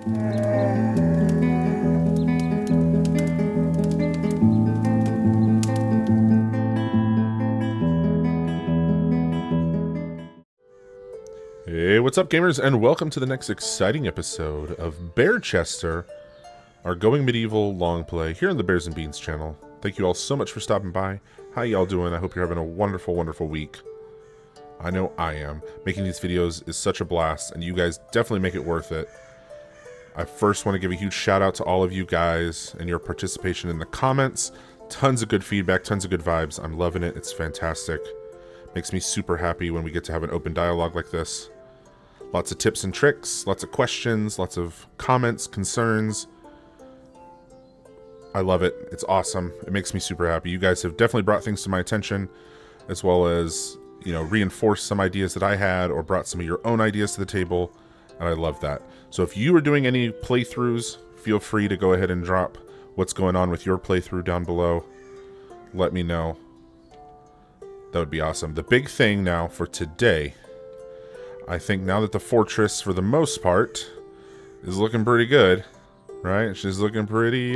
Hey, what's up, gamers, and welcome to the next exciting episode of Bearchester, our Going Medieval long play here on the Bears and Beans channel. Thank you all so much for stopping by. How y'all doing? I hope you're having a wonderful, wonderful week. I know I am. Making these videos is such a blast, and you guys definitely make it worth it. I first want to give a huge shout out to all of you guys and your participation in the comments. Tons of good feedback, tons of good vibes. I'm loving it. It's fantastic. Makes me super happy when we get to have an open dialogue like this. Lots of tips and tricks, lots of questions, lots of comments, concerns. I love it. It's awesome. It makes me super happy. You guys have definitely brought things to my attention, as well as, you know, reinforced some ideas that I had or brought some of your own ideas to the table, and I love that. So if you are doing any playthroughs, feel free to go ahead and drop what's going on with your playthrough down below. Let me know. That would be awesome. The big thing now for today, I think now that the fortress, for the most part, is looking pretty good, right? She's looking pretty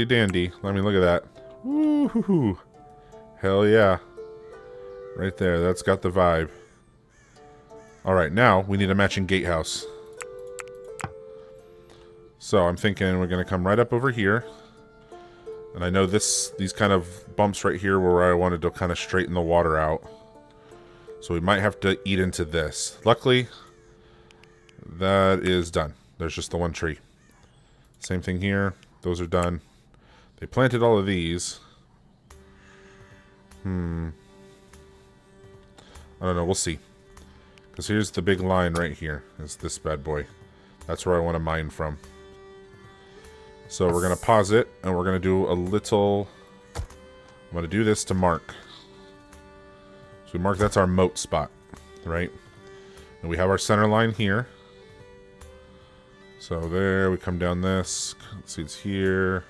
dandy. Let me look at that. Woo-hoo-hoo. Hell yeah. Right there. That's got the vibe. All right, now we need a matching gatehouse. So I'm thinking we're going to come right up over here. And I know these kind of bumps right here were where I wanted to kind of straighten the water out. So we might have to eat into this. Luckily, that is done. There's just the one tree. Same thing here. Those are done. They planted all of these. I don't know. We'll see. Because here's the big line right here. Is this bad boy. That's where I want to mine from. So we're going to pause it. And we're going to do a little... I'm going to do this to mark. So we mark, that's our moat spot, right? And we have our center line here. So there, we come down this. Let's see, it's here.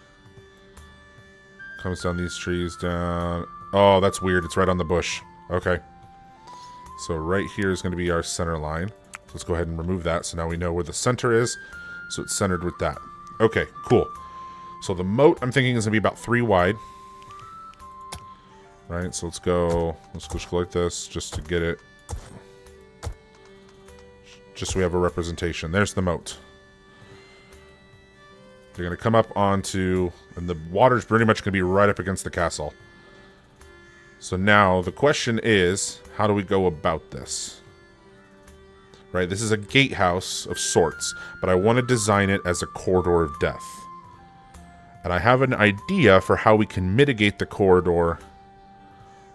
Comes down these trees, down. Oh, that's weird. It's right on the bush. Okay. So right here is going to be our center line. So let's go ahead and remove that. So now we know where the center is. So it's centered with that. Okay, cool. So the moat, I'm thinking, is going to be about 3 wide. Right, so let's go like this, just to get it, just so we have a representation. There's the moat. They're going to come up onto, and the water's pretty much going to be right up against the castle. So now, the question is, how do we go about this? Right, this is a gatehouse of sorts, but I want to design it as a corridor of death. And I have an idea for how we can mitigate the corridor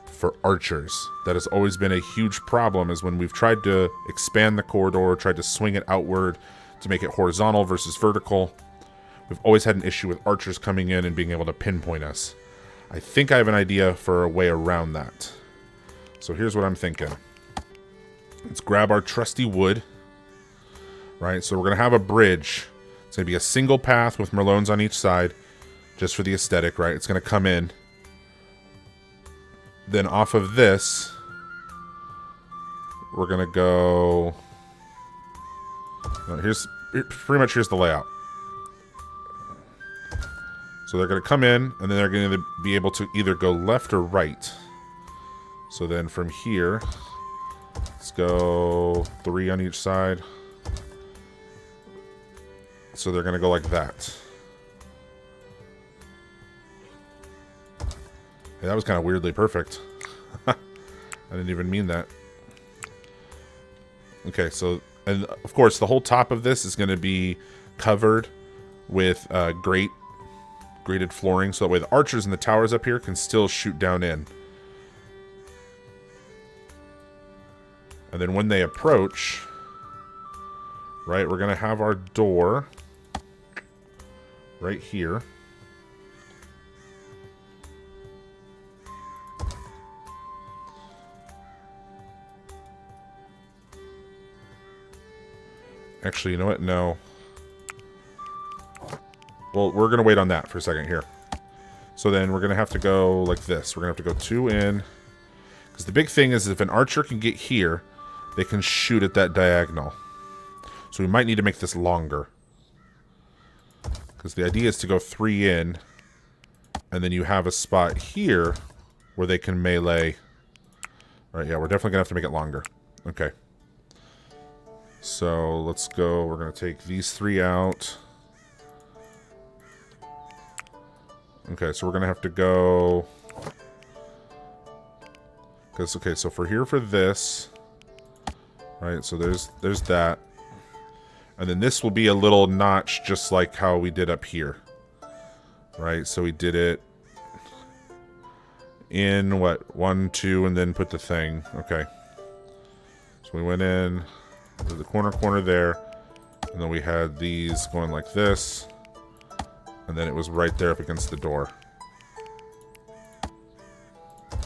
for archers. That has always been a huge problem, is when we've tried to expand the corridor, tried to swing it outward to make it horizontal versus vertical. We've always had an issue with archers coming in and being able to pinpoint us. I think I have an idea for a way around that. So here's what I'm thinking. Let's grab our trusty wood. Right, so we're going to have a bridge. It's going to be a single path with merlones on each side, just for the aesthetic, right? It's going to come in. Then off of this, we're going to go... Pretty much here's the layout. So they're going to come in, and then they're going to be able to either go left or right. So then from here, let's go 3 on each side. So they're going to go like that. Hey, that was kind of weirdly perfect. I didn't even mean that. Okay, so, and of course, the whole top of this is going to be covered with grated flooring, so that way the archers in the towers up here can still shoot down in. And then when they approach, right, we're going to have our door right here. Actually, you know what? No. Well, we're going to wait on that for a second here. So then we're going to have to go like this. We're going to have to go 2 in. Because the big thing is if an archer can get here, they can shoot at that diagonal. So we might need to make this longer. Because the idea is to go 3 in, and then you have a spot here where they can melee. All right, yeah, we're definitely going to have to make it longer. Okay. So let's go. We're going to take these 3 out. Okay, so we're going to have to go... Because, okay, so for here for this... Right, so there's that. And then this will be a little notch just like how we did up here. Right, so we did it in, what, 1, 2, and then put the thing. Okay. So we went in to the corner there, and then we had these going like this, and then it was right there up against the door.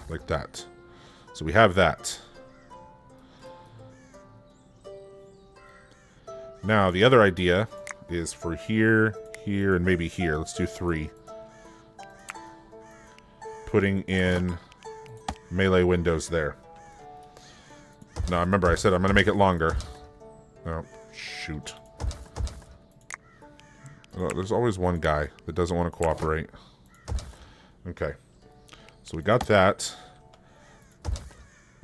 Like that. So we have that. Now, the other idea is for here, here, and maybe here. Let's do 3. Putting in melee windows there. Now, remember I said I'm going to make it longer. Oh, shoot. Oh, there's always one guy that doesn't want to cooperate. Okay. So we got that.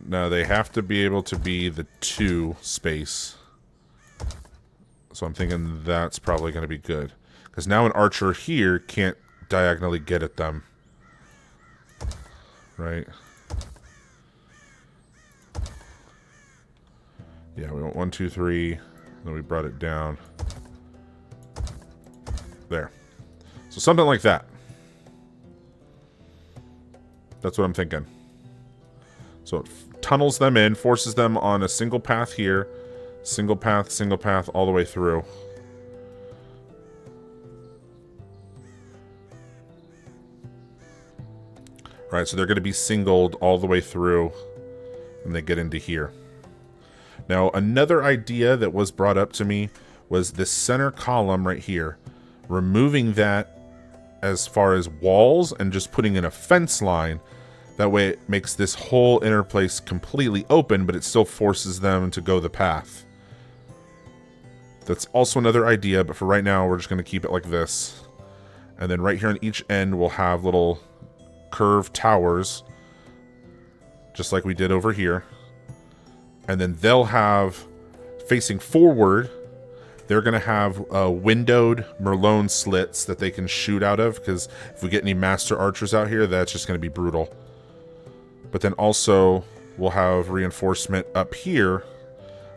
Now, they have to be able to be the 2 space. So I'm thinking that's probably going to be good. Because now an archer here can't diagonally get at them. Right? Yeah, we want 1, 2, 3. Then we brought it down. There. So something like that. That's what I'm thinking. So it tunnels them in, forces them on a single path here. Single path, all the way through. Right, so they're going to be singled all the way through when they get into here. Now, another idea that was brought up to me was this center column right here. Removing that as far as walls and just putting in a fence line. That way it makes this whole inner place completely open, but it still forces them to go the path. That's also another idea, but for right now, we're just going to keep it like this. And then right here on each end, we'll have little curved towers, just like we did over here. And then they'll have, facing forward, they're going to have windowed Merlone slits that they can shoot out of, because if we get any master archers out here, that's just going to be brutal. But then also, we'll have reinforcement up here.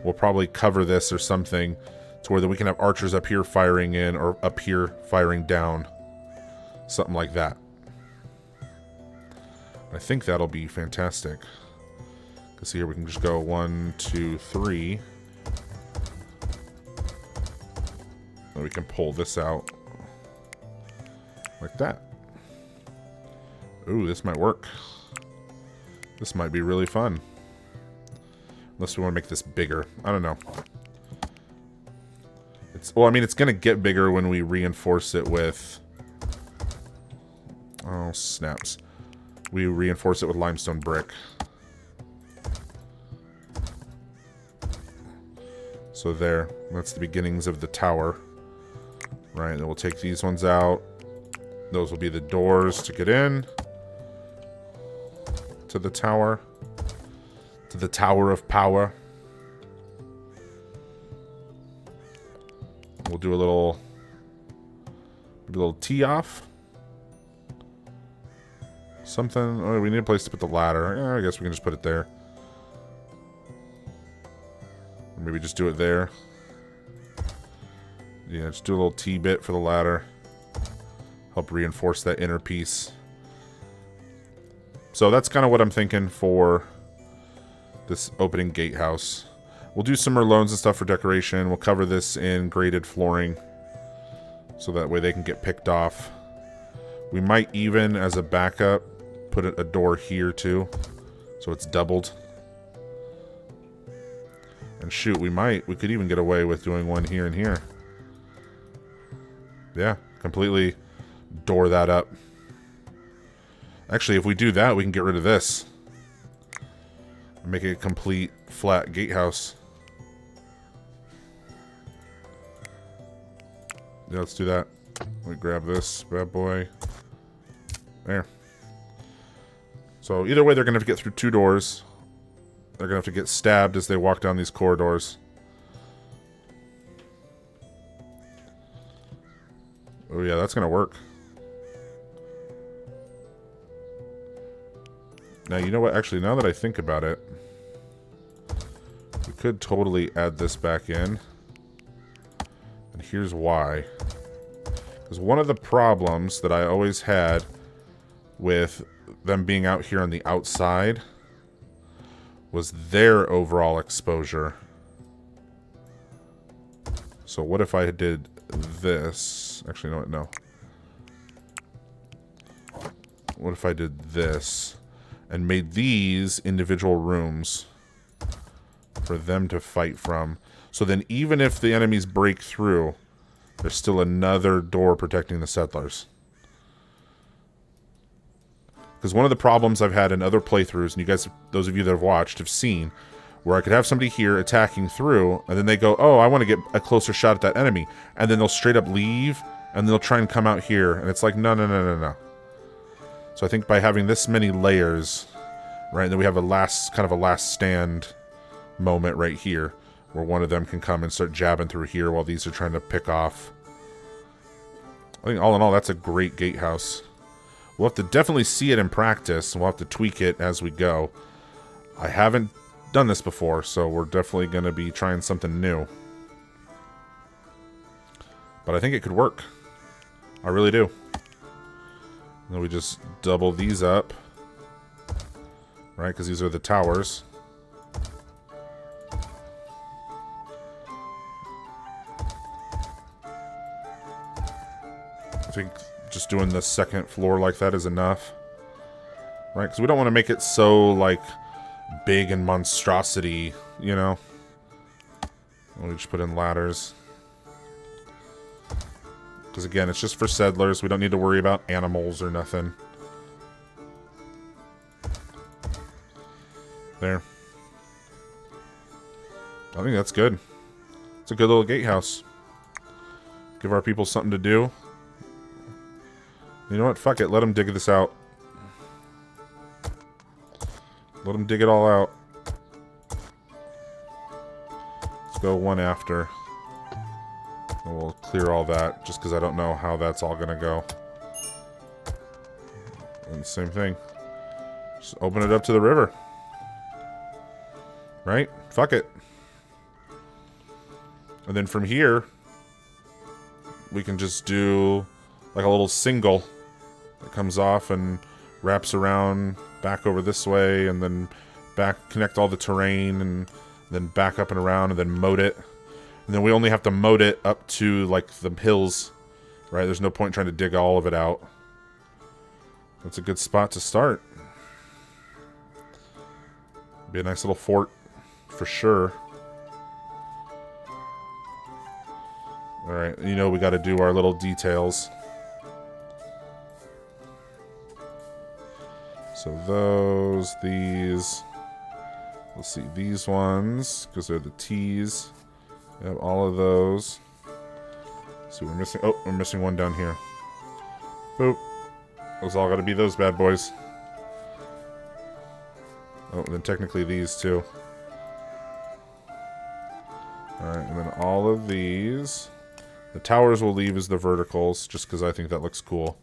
We'll probably cover this or something, to where we can have archers up here firing in, or up here firing down. Something like that. I think that'll be fantastic. Because here we can just go 1, 2, 3. And we can pull this out. Like that. Ooh, this might work. This might be really fun. Unless we want to make this bigger. I don't know. Well, I mean, it's going to get bigger when we reinforce it with... Oh, snaps. We reinforce it with limestone brick. So there. That's the beginnings of the tower. Right, then we'll take these ones out. Those will be the doors to get in. To the tower. To the Tower of Power. We'll do a little tee off. Something. Oh, we need a place to put the ladder. Yeah, I guess we can just put it there. Or maybe just do it there. Yeah, just do a little T-bit for the ladder. Help reinforce that inner piece. So that's kind of what I'm thinking for this opening gatehouse. We'll do some Merlones and stuff for decoration. We'll cover this in graded flooring, so that way they can get picked off. We might even, as a backup, put a door here too, so it's doubled. And shoot, we could even get away with doing one here and here. Yeah, completely door that up. Actually, if we do that, we can get rid of this. Make it a complete flat gatehouse. Yeah, let's do that. Let me grab this bad boy. There. So either way, they're going to have to get through 2 doors. They're going to have to get stabbed as they walk down these corridors. Oh yeah, that's going to work. Now, you know what? Actually, now that I think about it, we could totally add this back in. And here's why. Because one of the problems that I always had with them being out here on the outside was their overall exposure. So what if I did this? Actually, no. What if I did this and made these individual rooms for them to fight from? So then even if the enemies break through, there's still another door protecting the settlers. Because one of the problems I've had in other playthroughs, and you guys, those of you that have watched, have seen, where I could have somebody here attacking through, and then they go, oh, I want to get a closer shot at that enemy. And then they'll straight up leave, and they'll try and come out here. And it's like, no. So I think by having this many layers, right, then we have a last stand moment right here, where one of them can come and start jabbing through here while these are trying to pick off. I think all in all, that's a great gatehouse. We'll have to definitely see it in practice, and we'll have to tweak it as we go. I haven't done this before, so we're definitely going to be trying something new. But I think it could work. I really do. And then we just double these up. Right, because these are the towers. I think just doing the second floor like that is enough. Right, because we don't want to make it so, like, big and monstrosity, you know? We just put in ladders. Because, again, it's just for settlers. We don't need to worry about animals or nothing. There. I think that's good. It's a good little gatehouse. Give our people something to do. You know what? Fuck it. Let them dig this out. Let them dig it all out. Let's go one after. And we'll clear all that, just because I don't know how that's all going to go. And same thing. Just open it up to the river. Right? Fuck it. And then from here, we can just do like a little single that comes off and wraps around back over this way, and then back, connect all the terrain, and then back up and around, and then moat it. And then we only have to moat it up to like the hills, right? There's no point trying to dig all of it out. That's a good spot to start. Be a nice little fort for sure. Alright, you know we got to do our little details. So those, these, let's see, these ones, because they're the T's. We have all of those. So we're missing, oh, we're missing one down here. Boop. Those all got to be those bad boys. Oh, and then technically these too. Alright, and then all of these. The towers we'll leave as the verticals, just because I think that looks cool.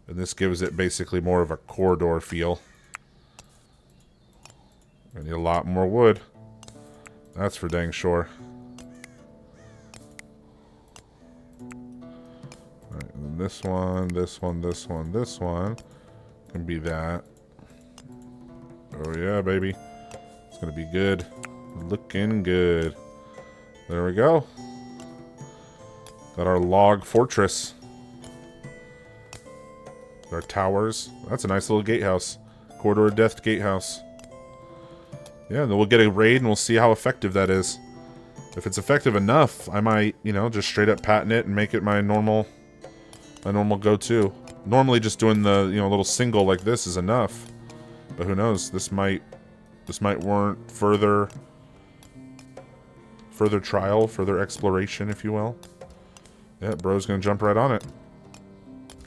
And this gives it basically more of a corridor feel. I need a lot more wood. That's for dang sure. Alright, and then this one, this one, this one, this one can be that. Oh yeah, baby. It's gonna be good. Looking good. There we go. Got our log fortress. Our towers. That's a nice little gatehouse. Corridor of Death gatehouse. Yeah, then we'll get a raid and we'll see how effective that is. If it's effective enough, I might, you know, just straight up patent it and make it my normal go-to. Normally just doing the, you know, little single like this is enough. But who knows? This might warrant further further trial, further exploration, if you will. Yeah, bro's gonna jump right on it.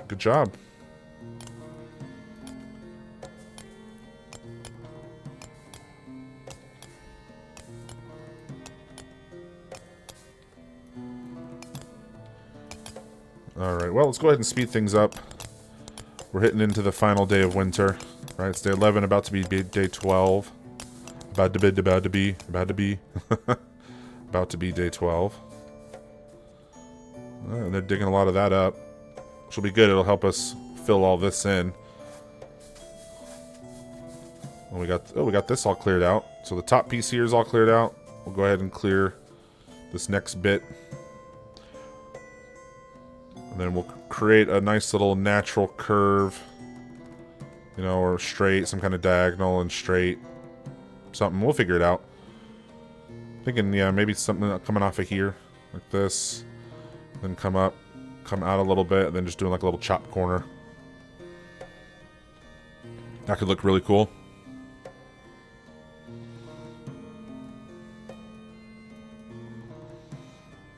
Good job. Alright, well, let's go ahead and speed things up. We're hitting into the final day of winter. Right, it's day 11, about to be day 12. About to be about to be day 12. And they're digging a lot of that up, which will be good. It'll help us fill all this in. And we got this all cleared out. So the top piece here is all cleared out. We'll go ahead and clear this next bit. And then we'll create a nice little natural curve. You know, or straight, some kind of diagonal and straight. Something. We'll figure it out. Thinking, yeah, maybe something coming off of here. Like this. Then come up. Come out a little bit. And then just doing like a little chop corner. That could look really cool.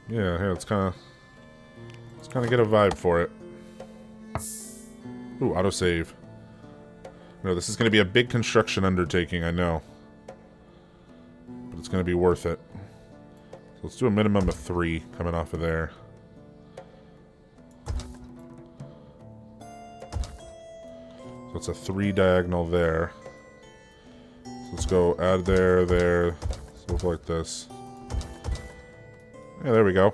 Yeah, here, let's kind of get a vibe for it. Ooh, autosave. No, this is going to be a big construction undertaking, I know. But it's going to be worth it. So let's do a minimum of 3 coming off of there. So it's a 3 diagonal there. So let's go add there, there. So we'll go like this. Yeah, there we go.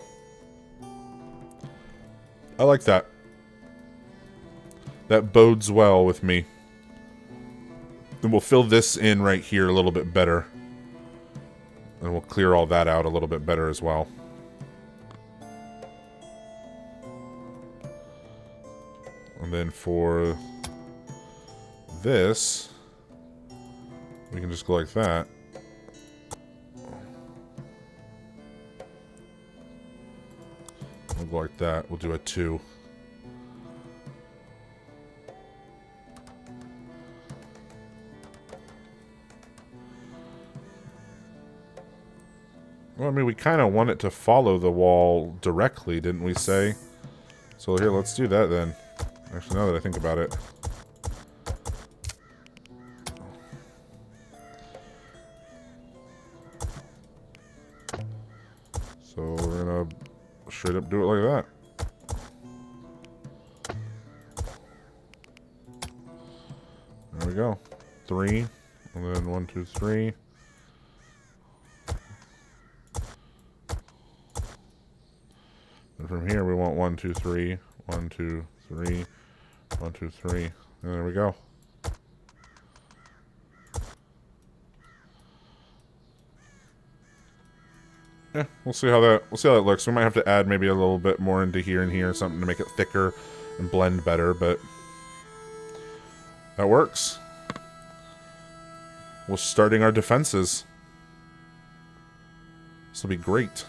I like that. That bodes well with me. Then we'll fill this in right here a little bit better. And we'll clear all that out a little bit better as well. And then for this, we can just go like that. We'll go like that. We'll do a 2. Well, I mean, we kind of want it to follow the wall directly, didn't we say? So here, let's do that then. Actually, now that I think about it. So we're gonna straight up do it like that. There we go. 3, and then 1, 2, 3. And from here we want 1, 2, 3, 1, 2, 3, 1, 2, 3. And there we go. Yeah, we'll see how that looks. We might have to add maybe a little bit more into here and here, something to make it thicker and blend better, but that works. We're starting our defenses. This will be great.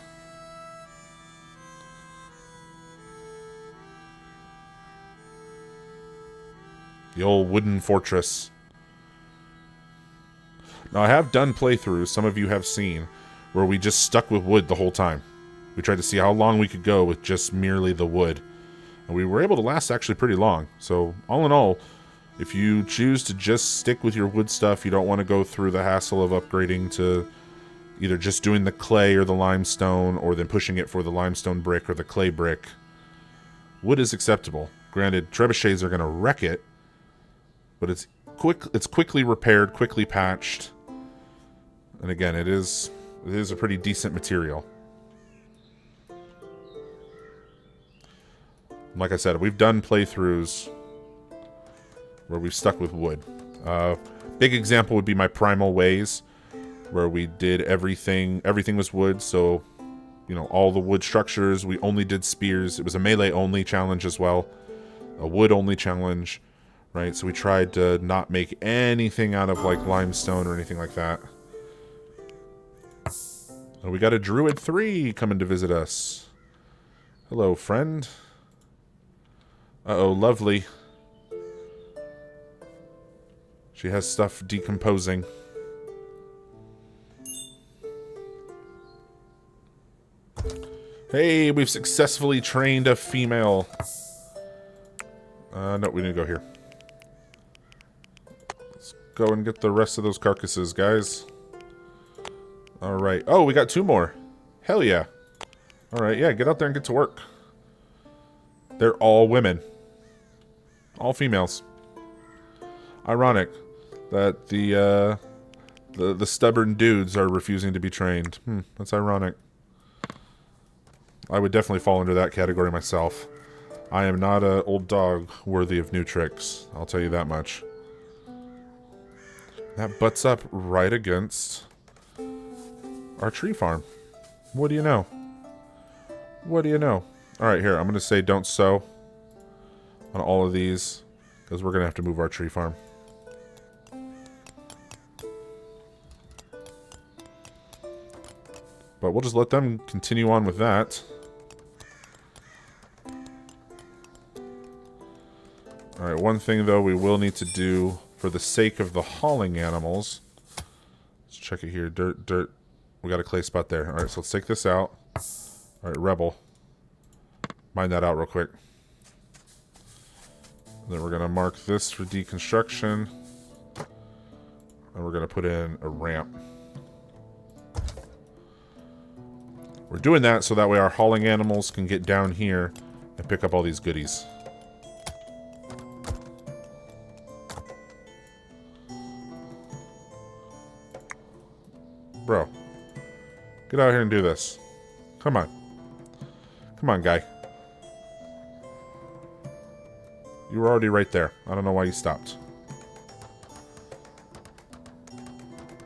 The old wooden fortress. Now, I have done playthroughs, some of you have seen, where we just stuck with wood the whole time. We tried to see how long we could go with just merely the wood. And we were able to last actually pretty long. So, all in all, if you choose to just stick with your wood stuff, you don't want to go through the hassle of upgrading to either just doing the clay or the limestone, or then pushing it for the limestone brick or the clay brick, wood is acceptable. Granted, trebuchets are going to wreck it, but it's quickly repaired, quickly patched. And again, it is a pretty decent material. Like I said, we've done playthroughs where we've stuck with wood. Big example would be my Primal Ways, where we did everything was wood, so, you know, all the wood structures, we only did spears. It was a melee-only challenge as well, a wood-only challenge, right? So we tried to not make anything out of, like, limestone or anything like that. And we got a Druid 3 coming to visit us. Hello, friend. Uh-oh, Lovely. She has stuff decomposing. Hey, we've successfully trained a female. No, we need to go here. Let's go and get the rest of those carcasses, guys. Alright. Oh, we got 2 more. Hell yeah. Alright, yeah, get out there and get to work. They're all women. All females. Ironic that the stubborn dudes are refusing to be trained. That's ironic. I would definitely fall into that category myself. I am not an old dog worthy of new tricks. I'll tell you that much. That butts up right against our tree farm. What do you know? What do you know? Alright, here. I'm going to say don't sow on all of these, because we're going to have to move our tree farm. But we'll just let them continue on with that. Alright, one thing though we will need to do for the sake of the hauling animals. Let's check it here. Dirt. We got a clay spot there. Alright, so let's take this out. Alright, Rebel. Mine that out real quick. Then we're going to mark this for deconstruction. And we're going to put in a ramp. We're doing that so that way our hauling animals can get down here and pick up all these goodies. Bro. Get out here and do this. Come on. Come on, guy. You were already right there. I don't know why you stopped.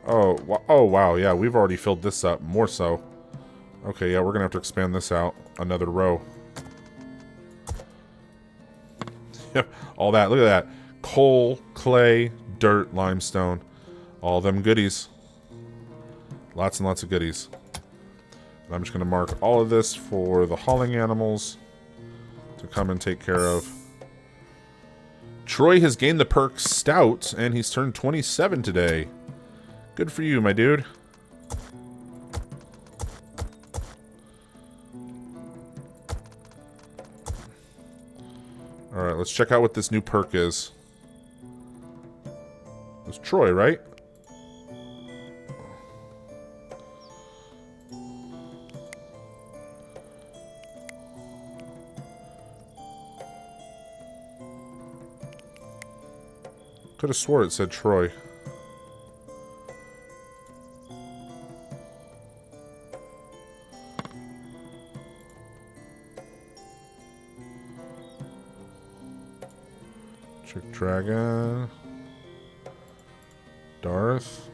Oh, wow. Yeah, we've already filled this up. More so. Okay, yeah, we're going to have to expand this out. Another row. All that. Look at that. Coal, clay, dirt, limestone. All them goodies. Lots and lots of goodies. And I'm just going to mark all of this for the hauling animals to come and take care of. Troy has gained the perk Stout, and he's turned 27 today. Good for you, my dude. Alright, let's check out what this new perk is. It's Troy, right? Could have swore it said Troy. Chick Dragon. Darth.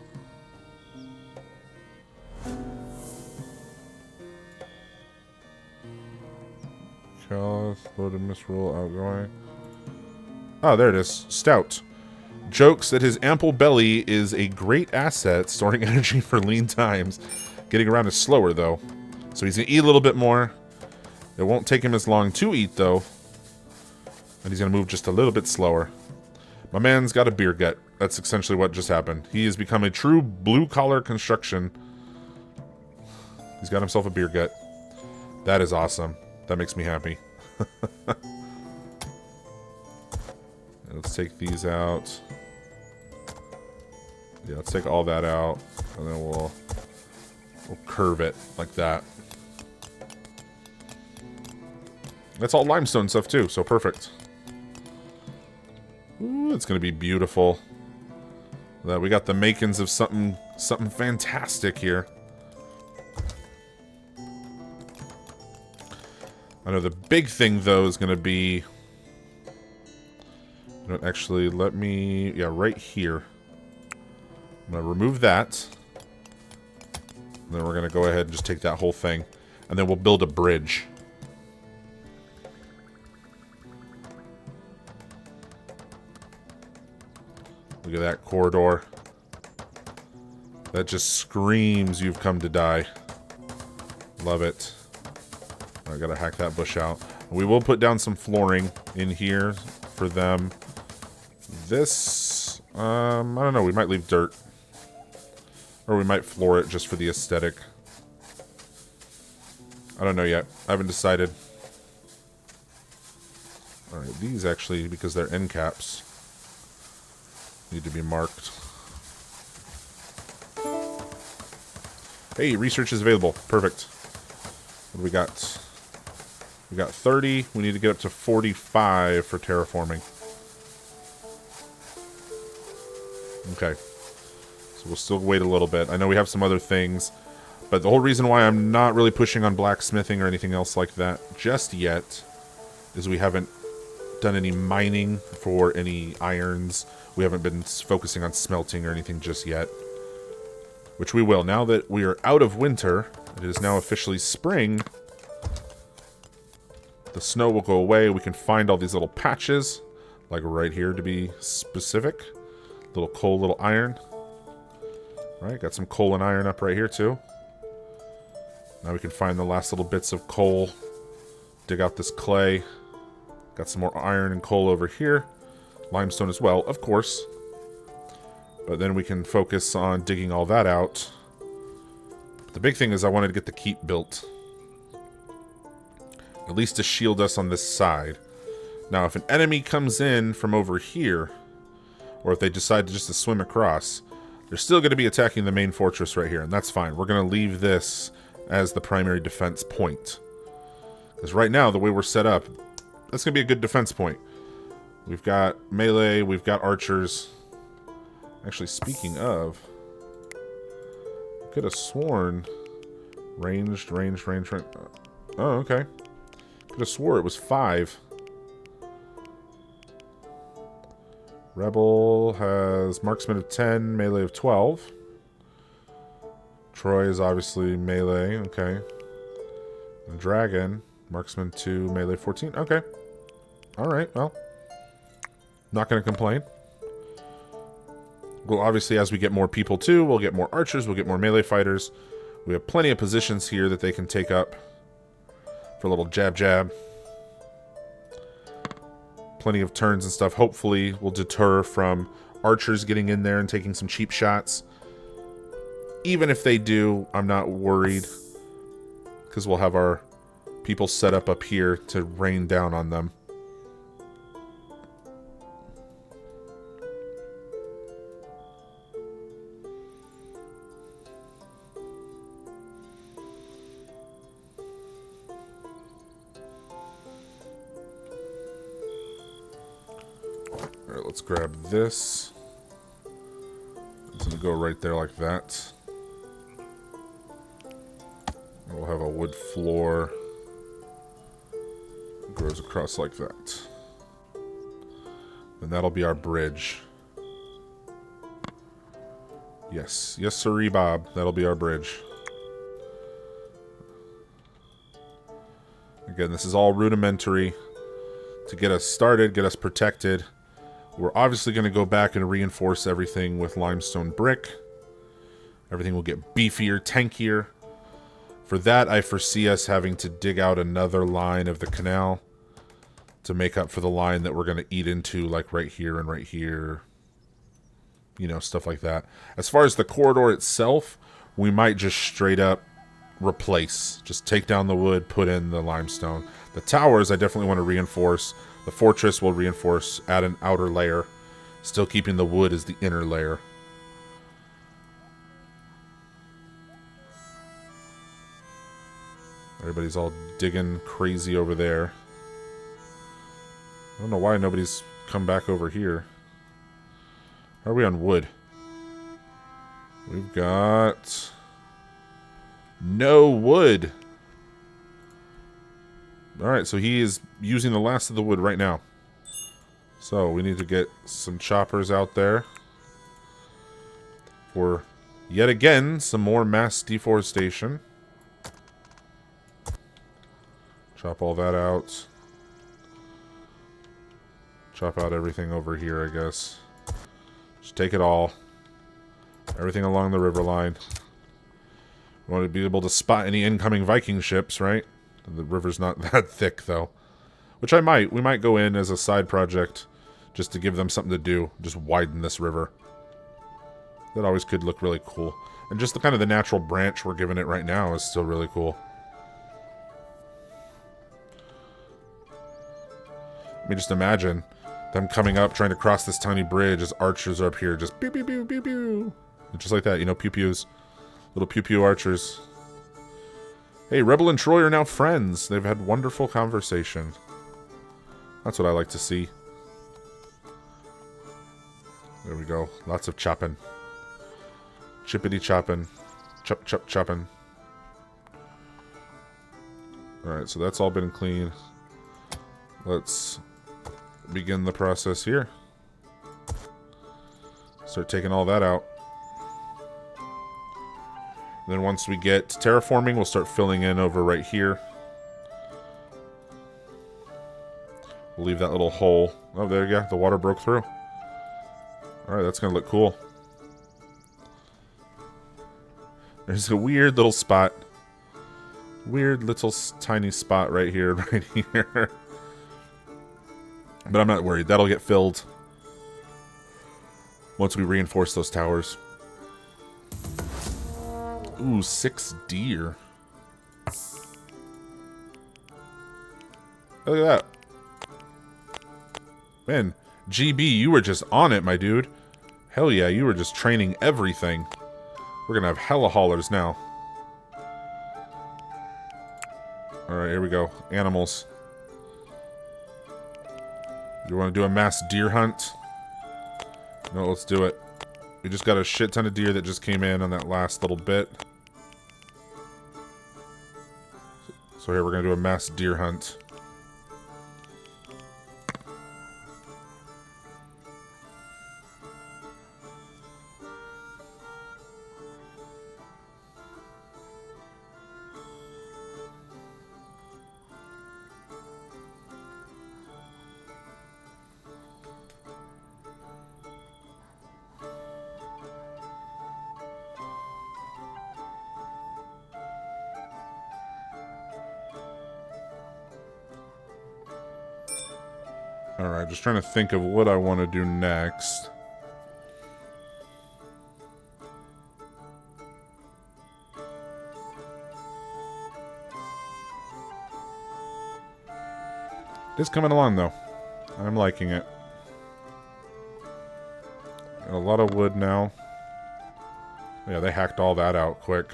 Callous, loaded misroll, outgoing. Oh, there it is. Stout. Jokes that his ample belly is a great asset, storing energy for lean times. Getting around is slower, though. So he's going to eat a little bit more. It won't take him as long to eat, though. And he's going to move just a little bit slower. My man's got a beer gut. That's essentially what just happened. He has become a true blue-collar construction. He's got himself a beer gut. That is awesome. That makes me happy. Let's take these out. Yeah, let's take all that out. And then we'll curve it like that. That's all limestone stuff too, so perfect. Ooh, it's gonna be beautiful. That we got the makings of something fantastic here. I know the big thing though is gonna be, you know, actually let me, yeah, right here. I'm gonna remove that. And then we're gonna go ahead and just take that whole thing, and then we'll build a bridge. Look at that corridor. That just screams you've come to die. Love it. I gotta hack that bush out. We will put down some flooring in here for them. This, I don't know, we might leave dirt. Or we might floor it just for the aesthetic. I don't know yet. I haven't decided. Alright, these actually, because they're end caps, need to be marked. Hey, research is available. Perfect. What do we got? We got 30. We need to get up to 45 for terraforming. Okay. So we'll still wait a little bit. I know we have some other things, but the whole reason why I'm not really pushing on blacksmithing or anything else like that just yet is we haven't done any mining for any irons. We haven't been focusing on smelting or anything just yet. Which we will. Now that we are out of winter, it is now officially spring. The snow will go away. We can find all these little patches, like right here to be specific. Little coal, little iron. Alright, got some coal and iron up right here too. Now we can find the last little bits of coal. Dig out this clay. Got some more iron and coal over here. Limestone as well, of course. But then we can focus on digging all that out. But the big thing is I wanted to get the keep built. At least to shield us on this side. Now, if an enemy comes in from over here, or if they decide just to swim across, they're still going to be attacking the main fortress right here, and that's fine. We're going to leave this as the primary defense point. Because right now, the way we're set up, that's going to be a good defense point. We've got melee, we've got archers. Actually, speaking of, I could have sworn ranged. Oh, okay. Could have swore it was 5. Rebel has marksman of 10, melee of 12. Troy is obviously melee, okay. And Dragon, marksman 2, melee 14, okay. Alright, well. Not going to complain. Well, obviously, as we get more people too, we'll get more archers, we'll get more melee fighters. We have plenty of positions here that they can take up for a little jab. Plenty of turns and stuff. Hopefully, will deter from archers getting in there and taking some cheap shots. Even if they do, I'm not worried, because we'll have our people set up here to rain down on them. Alright, let's grab this. It's going to go right there like that. We'll have a wood floor. It goes across like that. And that'll be our bridge. Yes. Yes, sirree, Bob. That'll be our bridge. Again, this is all rudimentary to get us started, get us protected. We're obviously going to go back and reinforce everything with limestone brick. Everything will get beefier, tankier. For that, I foresee us having to dig out another line of the canal to make up for the line that we're going to eat into, like right here and right here. You know, stuff like that. As far as the corridor itself, we might just straight up replace. Just take down the wood, put in the limestone. The towers, I definitely want to reinforce. The fortress will reinforce, add an outer layer. Still keeping the wood as the inner layer. Everybody's all digging crazy over there. I don't know why nobody's come back over here. How are we on wood? We've got no wood. Alright, so he is using the last of the wood right now. So we need to get some choppers out there for, yet again, some more mass deforestation. Chop all that out. Chop out everything over here, I guess. Just take it all. Everything along the river line. We want to be able to spot any incoming Viking ships, right? The river's not that thick, though. Which I might. We might go in as a side project just to give them something to do. Just widen this river. That always could look really cool. And just the kind of the natural branch we're giving it right now is still really cool. Let me just imagine them coming up, trying to cross this tiny bridge as archers are up here, just pew pew pew pew pew. Just like that, you know, pew pews. Little pew pew archers. Hey, Rebel and Troy are now friends. They've had wonderful conversation. That's what I like to see. There we go. Lots of chopping. Chippity chopping. Chop chop chopping. Alright, so that's all been cleaned. Let's begin the process here. Start taking all that out. And then once we get terraforming, we'll start filling in over right here. We'll leave that little hole. Oh, there you go. The water broke through. Alright, that's going to look cool. There's a weird little spot. Weird little tiny spot right here, right here. But I'm not worried. That'll get filled once we reinforce those towers. Ooh, 6 deer. Look at that. Man, GB, you were just on it, my dude. Hell yeah, you were just training everything. We're gonna have hella haulers now. Alright, here we go. Animals. You want to do a mass deer hunt? No, let's do it. We just got a shit ton of deer that just came in on that last little bit. So here we're going to do a mass deer hunt. Alright, just trying to think of what I want to do next. It's coming along, though. I'm liking it. Got a lot of wood now. Yeah, they hacked all that out quick.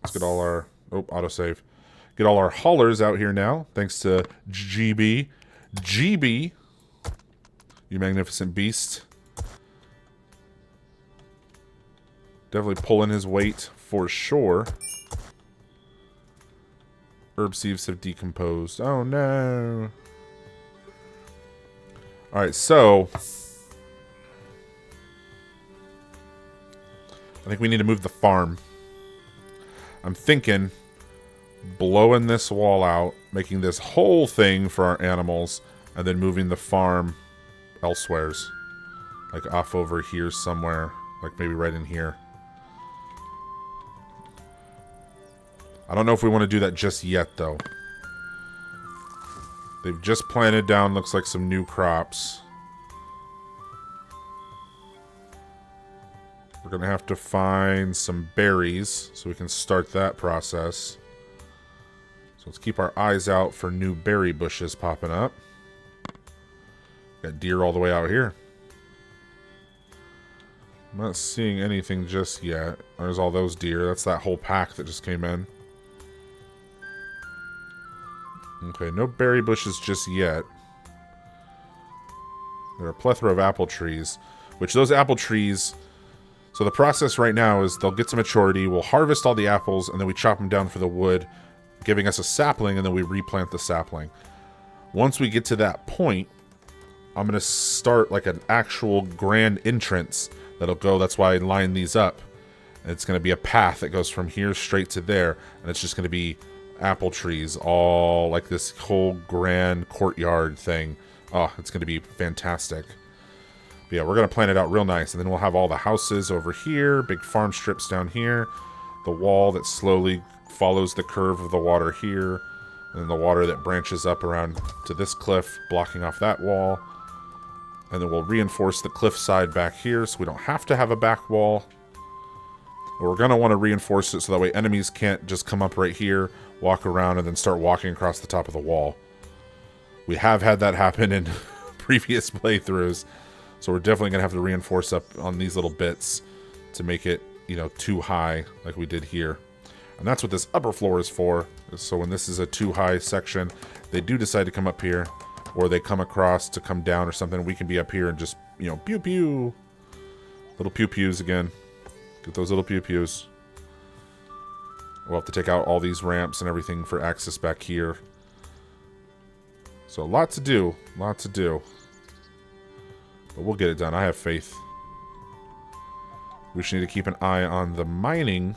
Let's get all our... Oh, autosave. Get all our haulers out here now, thanks to GB. GB, you magnificent beast. Definitely pulling his weight for sure. Herb sieves have decomposed. Oh no. Alright, so I think we need to move the farm. I'm thinking blowing this wall out, making this whole thing for our animals, and then moving the farm elsewheres. Like off over here somewhere. Like maybe right in here. I don't know if we want to do that just yet, though. They've just planted down, looks like, some new crops. We're going to have to find some berries so we can start that process. So let's keep our eyes out for new berry bushes popping up. Got deer all the way out here. I'm not seeing anything just yet. There's all those deer. That's that whole pack that just came in. Okay, no berry bushes just yet. There are a plethora of apple trees. Which those apple trees... So the process right now is they'll get to maturity, we'll harvest all the apples, and then we chop them down for the wood, giving us a sapling, and then we replant the sapling. Once we get to that point, I'm going to start like an actual grand entrance that'll go, that's why I line these up. And it's going to be a path that goes from here straight to there, and it's just going to be apple trees, all like this whole grand courtyard thing. Oh, it's going to be fantastic. But yeah, we're going to plan it out real nice, and then we'll have all the houses over here, big farm strips down here, the wall that slowly follows the curve of the water here, and then the water that branches up around to this cliff, blocking off that wall. And then we'll reinforce the cliff side back here so we don't have to have a back wall. But we're going to want to reinforce it so that way enemies can't just come up right here, walk around, and then start walking across the top of the wall. We have had that happen in previous playthroughs, so we're definitely going to have to reinforce up on these little bits to make it, you know, too high like we did here. And that's what this upper floor is for. So when this is a too high section, they do decide to come up here, or they come across to come down or something. We can be up here and just, you know, pew pew. Little pew pews again. Get those little pew pews. We'll have to take out all these ramps and everything for access back here. So a lot to do. Lot to do. But we'll get it done. I have faith. We just need to keep an eye on the mining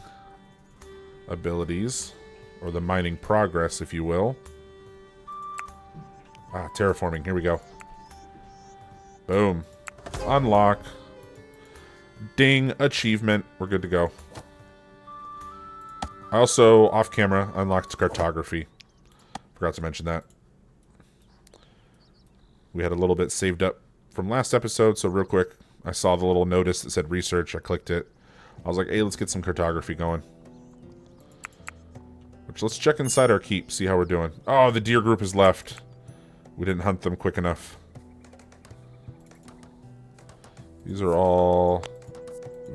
abilities, or the mining progress, if you will. Ah, terraforming. Here we go. Boom. Unlock. Ding. Achievement. We're good to go. I also, off camera, unlocked cartography. Forgot to mention that. We had a little bit saved up from last episode, so real quick, I saw the little notice that said research. I clicked it. I was like, hey, let's get some cartography going. Which, let's check inside our keep, see how we're doing. Oh, the deer group is left. We didn't hunt them quick enough. These are all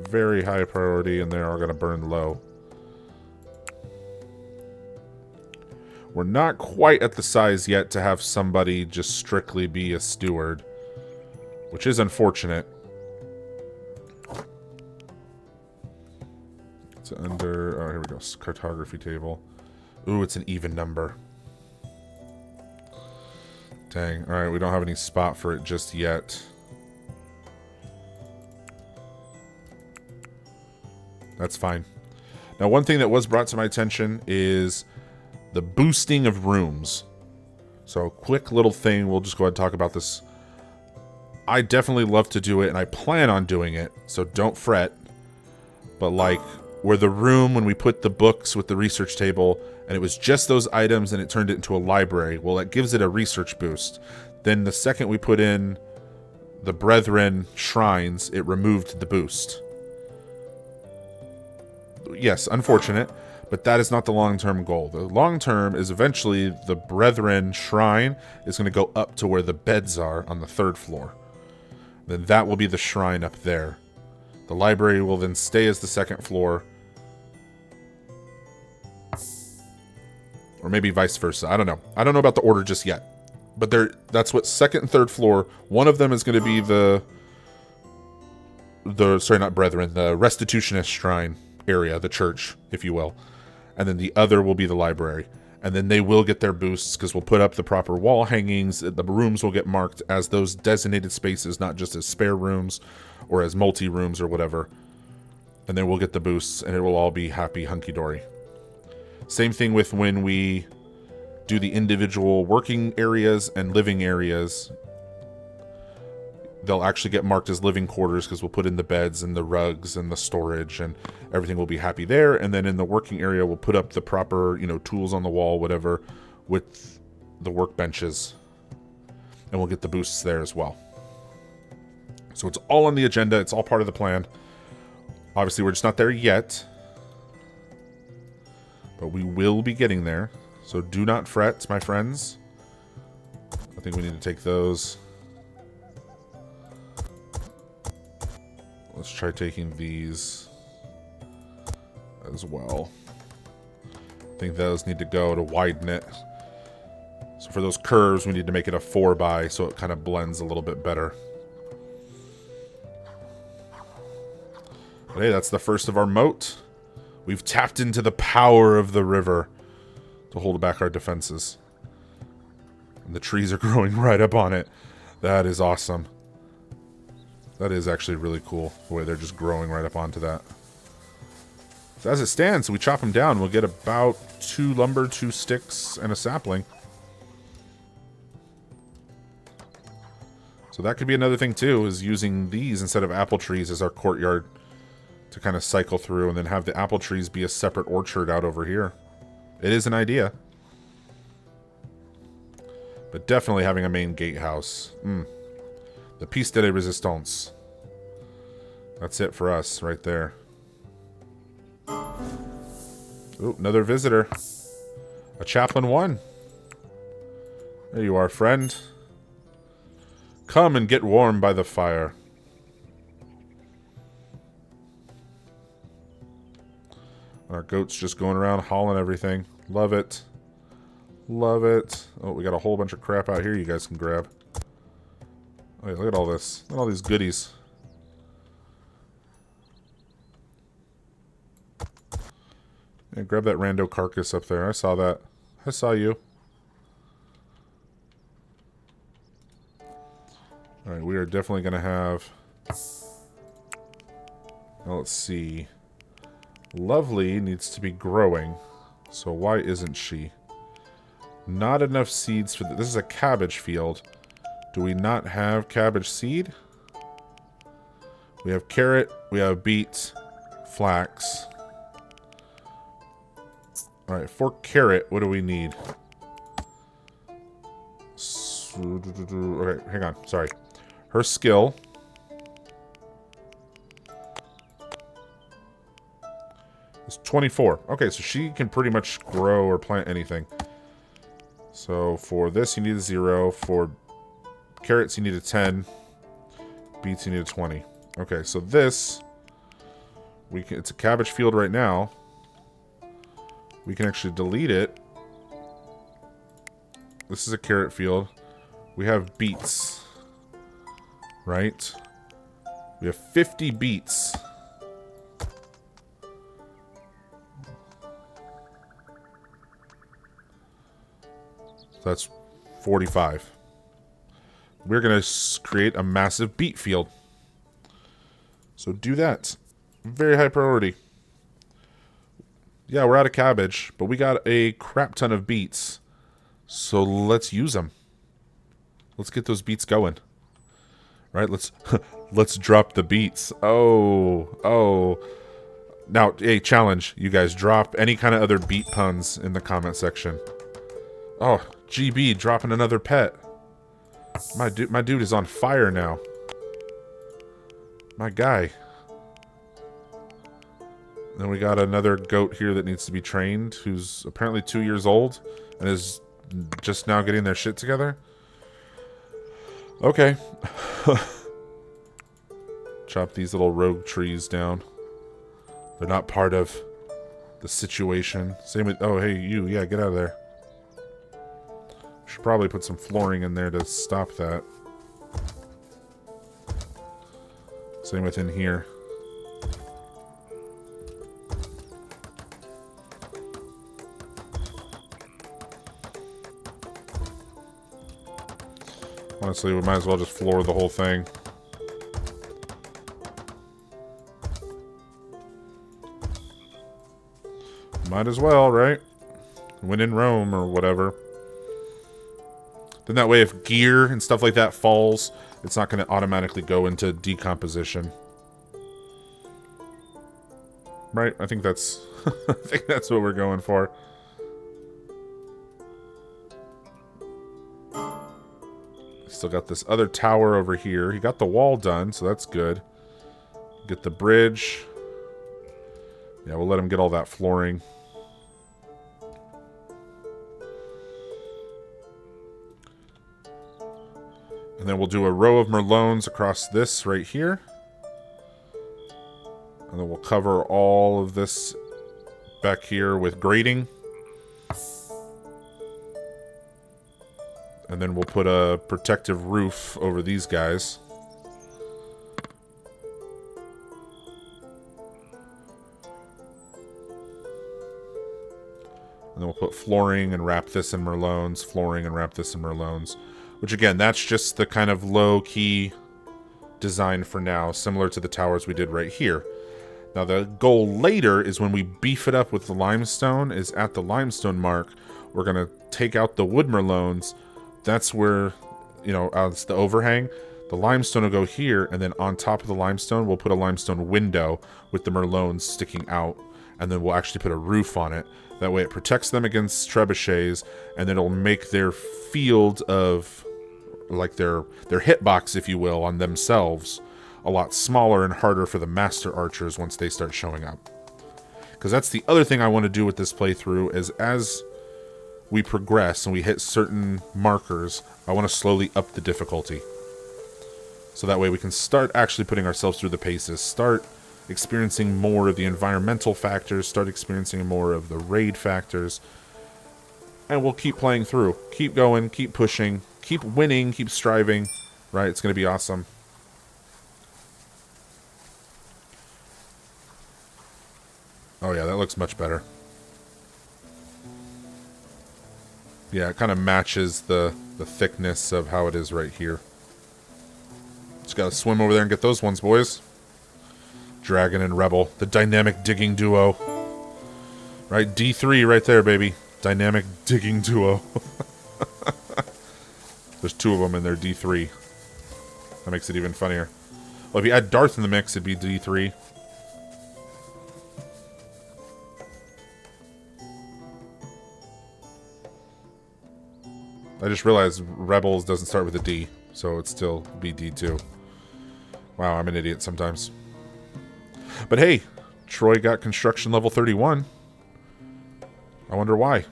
very high priority, and they are going to burn low. We're not quite at the size yet to have somebody just strictly be a steward, which is unfortunate. It's under... oh, here we go. Cartography table. Ooh, it's an even number. Dang. Alright, we don't have any spot for it just yet. That's fine. Now, one thing that was brought to my attention is the boosting of rooms. So, quick little thing. We'll just go ahead and talk about this. I definitely love to do it, and I plan on doing it, so don't fret. But, like, where the room, when we put the books with the research table, and it was just those items, and it turned it into a library, well, that gives it a research boost. Then the second we put in the Brethren shrines, it removed the boost. Yes, unfortunate, but that is not the long-term goal. The long-term is eventually the Brethren shrine is going to go up to where the beds are on the 3rd floor. Then that will be the shrine up there. The library will then stay as the 2nd floor. Or maybe vice versa. I don't know. I don't know about the order just yet. But that's what 2nd and 3rd floor. One of them is going to be the sorry, not Brethren, the Restitutionist shrine area, the church, if you will. And then the other will be the library. And then they will get their boosts because we'll put up the proper wall hangings. The rooms will get marked as those designated spaces, not just as spare rooms or as multi-rooms or whatever. And then we'll get the boosts, and it will all be happy, hunky-dory. Same thing with when we do the individual working areas and living areas. They'll actually get marked as living quarters because we'll put in the beds and the rugs and the storage, and everything will be happy there. And then in the working area, we'll put up the proper, you know, tools on the wall, whatever, with the workbenches. And we'll get the boosts there as well. So it's all on the agenda. It's all part of the plan. Obviously, we're just not there yet. But we will be getting there. So do not fret, my friends. I think we need to take those. Let's try taking these as well. I think those need to go to widen it. So for those curves, we need to make it a 4x so it kind of blends a little bit better. But hey, that's the first of our moat. We've tapped into the power of the river to hold back our defenses. And the trees are growing right up on it. That is awesome. That is actually really cool, the way they're just growing right up onto that. So as it stands, we chop them down. We'll get about 2 lumber, 2 sticks, and a sapling. So that could be another thing, too, is using these instead of apple trees as our courtyard to kind of cycle through, and then have the apple trees be a separate orchard out over here. It is an idea. But definitely having a main gatehouse. The piece de resistance. That's it for us right there. Ooh, another visitor. A chaplain 1. There you are, friend. Come and get warm by the fire. Our goat's just going around hauling everything. Love it. Love it. Oh, we got a whole bunch of crap out here you guys can grab. Oh, yeah, look at all this. Look at all these goodies. Yeah, grab that rando carcass up there. I saw that. I saw you. Alright, we are definitely going to have... Now, let's see. Lovely needs to be growing. So why isn't she? Not enough seeds for... This is a cabbage field. Do we not have cabbage seed? We have carrot. We have beet. Flax. Alright, for carrot, what do we need? Okay, hang on. Sorry. Her skill... is 24. Okay, so she can pretty much grow or plant anything. So for this, you need a 0. For carrots, you need a 10. Beets, you need a 20. Okay, so this... it's a cabbage field right now. We can actually delete it. This is a carrot field. We have beets. Right? We have 50 beets. That's 45. We're going to create a massive beet field. So do that. Very high priority. Yeah, we're out of cabbage, but we got a crap ton of beets. So let's use them. Let's get those beets going. Right? Let's drop the beets. Oh. Now, hey, challenge. You guys drop any kind of other beet puns in the comment section. Oh, GB dropping another pet. My dude is on fire now. My guy. Then we got another goat here that needs to be trained, who's apparently 2 years old and is just now getting their shit together. Okay. Chop these little rogue trees down. They're not part of the situation. Same with... Oh, hey, you. Yeah, get out of there. Should probably put some flooring in there to stop that. Same with in here. Honestly, we might as well just floor the whole thing. Might as well, right? When in Rome or whatever. Then that way if gear and stuff like that falls, it's not going to automatically go into decomposition. Right? I think that's I think that's what we're going for. Still got this other tower over here. He got the wall done, so that's good. Get the bridge. Yeah, we'll let him get all that flooring. And then we'll do a row of merlons across this right here. And then we'll cover all of this back here with grating. And then we'll put a protective roof over these guys. And then we'll put flooring and wrap this in merlons, flooring and wrap this in merlons. Which again, that's just the kind of low-key design for now, similar to the towers we did right here. Now the goal later is when we beef it up with the limestone, is at the limestone mark, we're going to take out the wood merlons. That's where, you know, it's the overhang. The limestone will go here, and then on top of the limestone, we'll put a limestone window with the merlons sticking out, and then we'll actually put a roof on it. That way it protects them against trebuchets, and then it'll make their field of... like their hitbox, if you will, on themselves a lot smaller and harder for the master archers once they start showing up. Because that's the other thing I want to do with this playthrough, is as we progress and we hit certain markers, I want to slowly up the difficulty. So that way we can start actually putting ourselves through the paces, start experiencing more of the environmental factors, start experiencing more of the raid factors, and we'll keep playing through. Keep going, keep pushing, keep winning, keep striving, right? It's going to be awesome. Oh yeah, that looks much better. Yeah, it kind of matches the thickness of how it is right here. Just gotta swim over there and get those ones, boys. Dragon and Rebel, the dynamic digging duo. Right, D3 right there, baby. Dynamic digging duo. There's two of them in there, D3. That makes it even funnier. Well, if you add Darth in the mix, it'd be D3. I just realized Rebels doesn't start with a D, so it'd still be D2. Wow, I'm an idiot sometimes. But hey, Troy got construction level 31. I wonder why.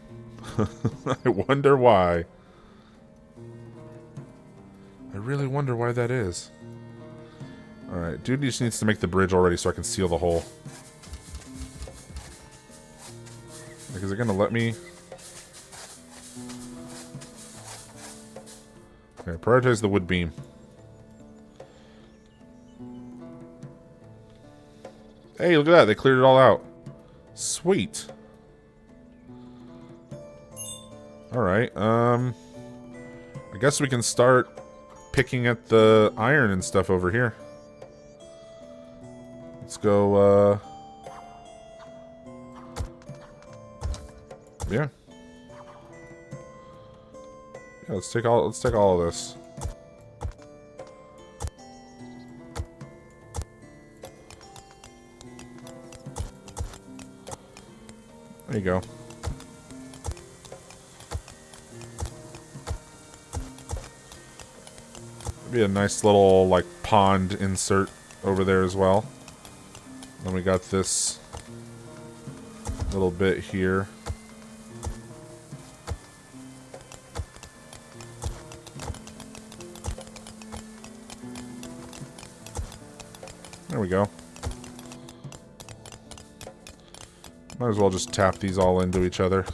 I wonder why. I really wonder why that is. Alright, dude just needs to make the bridge already so I can seal the hole. Like, is it gonna let me? Okay, prioritize the wood beam. Hey, look at that. They cleared it all out. Sweet. Alright, I guess we can start picking at the iron and stuff over here. Let's go, yeah. Yeah, let's take all of this. There you go. Be a nice little like pond insert over there as well. Then we got this little bit here. There we go. Might as well just tap these all into each other.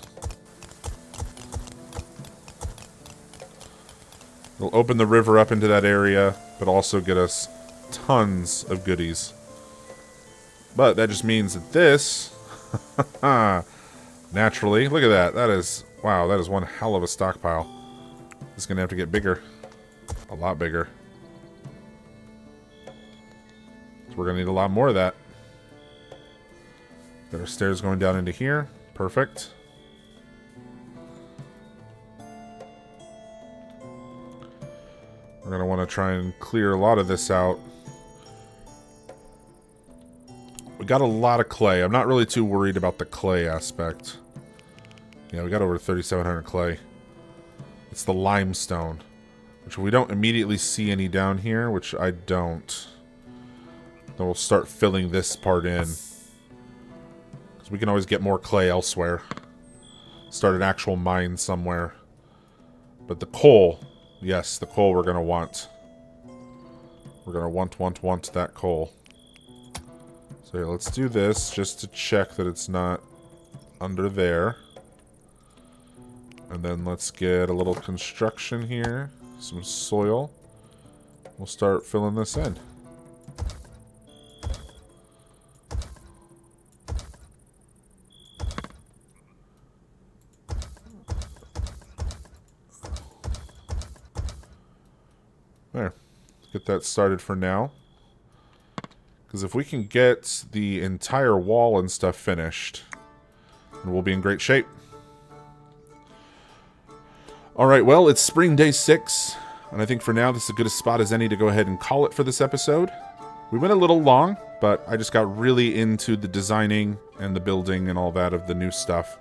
It'll open the river up into that area, but also get us tons of goodies. But that just means that this, naturally, look at that. That is, wow, that is one hell of a stockpile. It's going to have to get bigger. A lot bigger. So we're going to need a lot more of that. Got our stairs going down into here. Perfect. We're going to want to try and clear a lot of this out. We got a lot of clay. I'm not really too worried about the clay aspect. Yeah, we got over 3,700 clay. It's the limestone, which we don't immediately see any down here, which I don't. Then we'll start filling this part in. Because we can always get more clay elsewhere. Start an actual mine somewhere. But the coal... Yes, the coal we're going to want. We're going to want that coal. So here, let's do this just to check that it's not under there. And then let's get a little construction here. Some soil. We'll start filling this in. There. Let's get that started for now. Because if we can get the entire wall and stuff finished, then we'll be in great shape. Alright, well, it's spring day 6. And I think for now, this is as good a spot as any to go ahead and call it for this episode. We went a little long, but I just got really into the designing and the building and all that of the new stuff.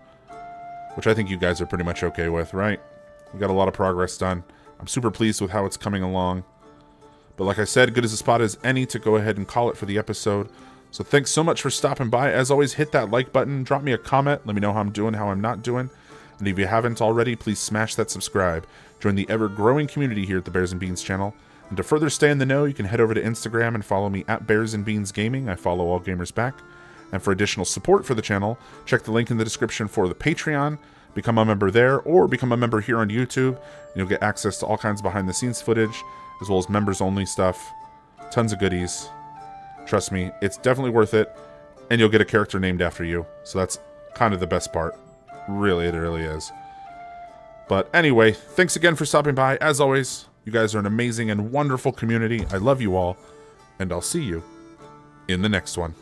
Which I think you guys are pretty much okay with, right? We got a lot of progress done. I'm super pleased with how it's coming along. But like I said, good as a spot as any to go ahead and call it for the episode. So thanks so much for stopping by. As always, hit that like button, drop me a comment, let me know how I'm doing, how I'm not doing. And if you haven't already, please smash that subscribe. Join the ever-growing community here at the Bears and Beans channel. And to further stay in the know, you can head over to Instagram and follow me at Bears and Beans Gaming. I follow all gamers back. And for additional support for the channel, check the link in the description for the Patreon. Become a member there, or become a member here on YouTube. And you'll get access to all kinds of behind-the-scenes footage, as well as members-only stuff. Tons of goodies. Trust me, it's definitely worth it. And you'll get a character named after you. So that's kind of the best part. Really, it really is. But anyway, thanks again for stopping by. As always, you guys are an amazing and wonderful community. I love you all. And I'll see you in the next one.